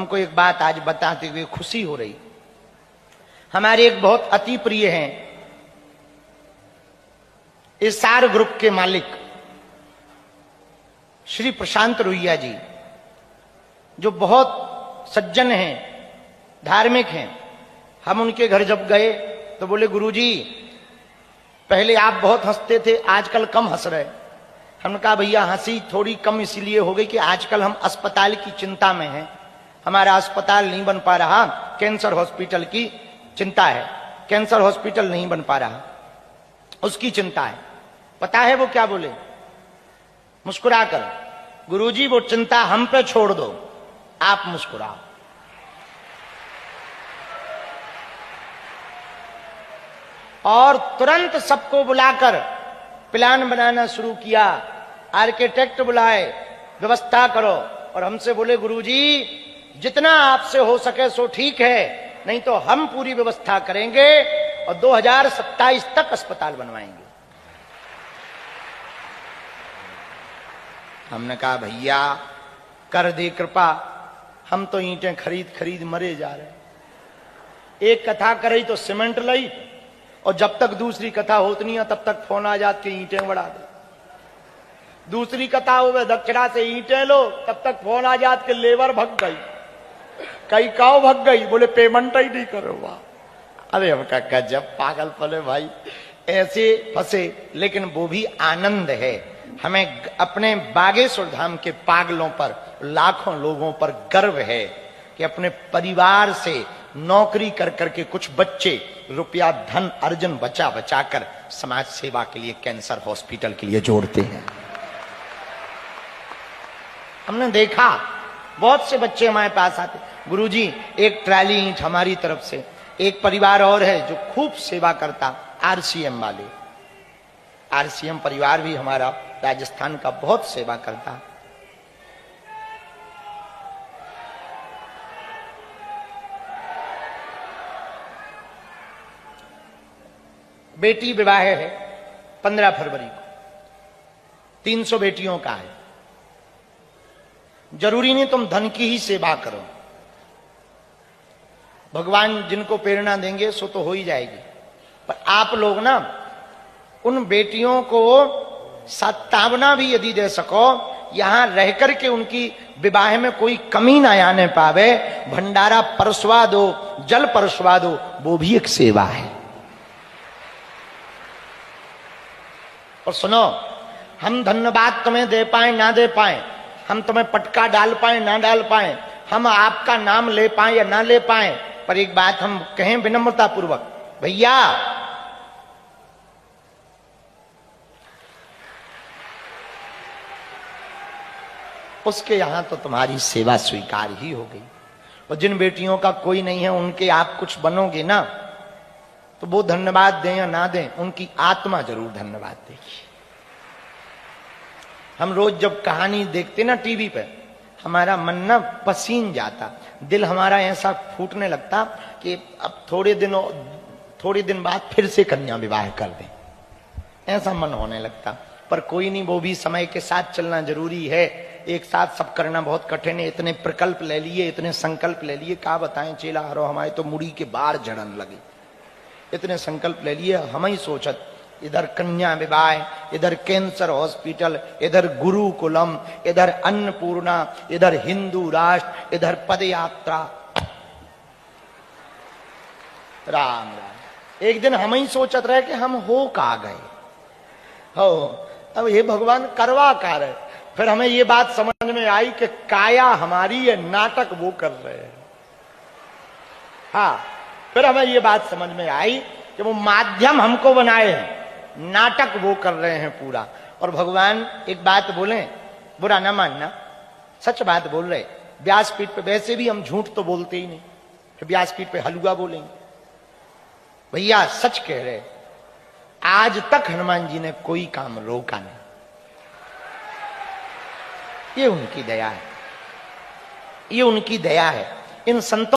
हमको एक बात आज बताते हुए खुशी हो रही। हमारे एक बहुत अति प्रिय हैं एसआर ग्रुप के मालिक श्री प्रशांत रोहिया जी, जो बहुत सज्जन हैं, धार्मिक हैं। हम उनके घर जब गए तो बोले, गुरुजी पहले आप बहुत हंसते थे, आजकल कम हंस रहे। हमने कहा भैया हंसी थोड़ी कम इसलिए हो गई कि आजकल हम अस्पताल की चिंता में हैं। हमारा अस्पताल नहीं बन पा रहा, कैंसर हॉस्पिटल की चिंता है, कैंसर हॉस्पिटल नहीं बन पा रहा, उसकी चिंता है। पता है वो क्या बोले मुस्कुराकर? गुरुजी वो चिंता हम पे छोड़ दो, आप मुस्कुराओ। और तुरंत सबको बुलाकर प्लान बनाना शुरू किया, आर्किटेक्ट बुलाए, व्यवस्था करो। और हमसे बोले, गुरुजी जितना आपसे हो सके सो ठीक है, नहीं तो हम पूरी व्यवस्था करेंगे और 2027 तक अस्पताल बनवाएंगे। हमने कहा भैया कर दे कृपा, हम तो ईंटें खरीद खरीद मरे जा रहे। एक कथा करई तो सीमेंट लई, और जब तक दूसरी कथा होती नहीं है तब तक फोन आ जाती ईंटें बढ़ा दे। दूसरी कथा हो दक्षिणा से ईंटें लो, तब तक फोन आ जात के लेबर भग गई, कई काव भग गई, बोले पेमेंट ही नहीं करो। वाह, अरे हम का गजब पागल पले भाई, ऐसे फंसे। लेकिन वो भी आनंद है। हमें अपने बागेश्वर धाम के पागलों पर, लाखों लोगों पर गर्व है कि अपने परिवार से नौकरी कर करके कुछ बच्चे रुपया धन अर्जन बचा बचा कर समाज सेवा के लिए, कैंसर हॉस्पिटल के लिए जोड़ते हैं। हमने देखा बहुत से बच्चे हमारे पास आते, गुरुजी एक ट्राली ईंट हमारी तरफ से। एक परिवार और है जो खूब सेवा करता, आरसीएम वाले। आरसीएम परिवार भी हमारा राजस्थान का बहुत सेवा करता। बेटी विवाह है 15 फरवरी को, 300 बेटियों का है। जरूरी नहीं तुम धन की ही सेवा करो, भगवान जिनको प्रेरणा देंगे सो तो हो ही जाएगी। पर आप लोग ना उन बेटियों को सत्तावना भी यदि दे सको, यहां रह करके उनकी विवाह में कोई कमी ना आने पावे, भंडारा परसवा दो, जल परसवा दो, वो भी एक सेवा है। और सुनो, हम धन्यवाद तुम्हें दे पाए ना दे पाए, हम तुम्हें पटका डाल पाए ना डाल पाए, हम आपका नाम ले पाए या ना ले पाए, पर एक बात हम कहें विनम्रता पूर्वक, भैया उसके यहां तो तुम्हारी सेवा स्वीकार ही हो गई। और जिन बेटियों का कोई नहीं है, उनके आप कुछ बनोगे ना, तो वो धन्यवाद दें या ना दें, उनकी आत्मा जरूर धन्यवाद देगी। हम रोज जब कहानी देखते ना टीवी पे, हमारा मन ना पसीन जाता, दिल हमारा ऐसा फूटने लगता कि अब थोड़े दिन बाद फिर से कन्या विवाह कर दें, ऐसा मन होने लगता। पर कोई नहीं, वो भी समय के साथ चलना जरूरी है। एक साथ सब करना बहुत कठिन है। इतने प्रकल्प ले लिए, इतने संकल्प ले लिए, क्या बताएं चेला हरो, हमारे तो मुड़ी के बाहर जड़न लगे। इतने संकल्प ले लिए, हम ही सोचत, इधर कन्या विवाह, इधर कैंसर हॉस्पिटल, इधर गुरुकुलम, इधर अन्नपूर्णा, इधर हिंदू राष्ट्र, इधर पदयात्रा। राम राम। एक दिन हम ही सोचत रहे कि हम हो का गए हो, अब हे भगवान करवा का रहे। फिर हमें ये बात समझ में आई कि काया हमारी है, नाटक वो कर रहे हैं। हाँ, फिर हमें ये बात समझ में आई कि वो माध्यम हमको बनाए हैं, नाटक वो कर रहे हैं पूरा। और भगवान एक बात बोले, बुरा ना मानना, सच बात बोल रहे। व्यासपीठ पे वैसे भी हम झूठ तो बोलते ही नहीं, फिर व्यासपीठ पे हलुआ बोलेंगे। भैया सच कह रहे, आज तक हनुमान जी ने कोई काम रोका नहीं। ये उनकी दया है, ये उनकी दया है। इन संतों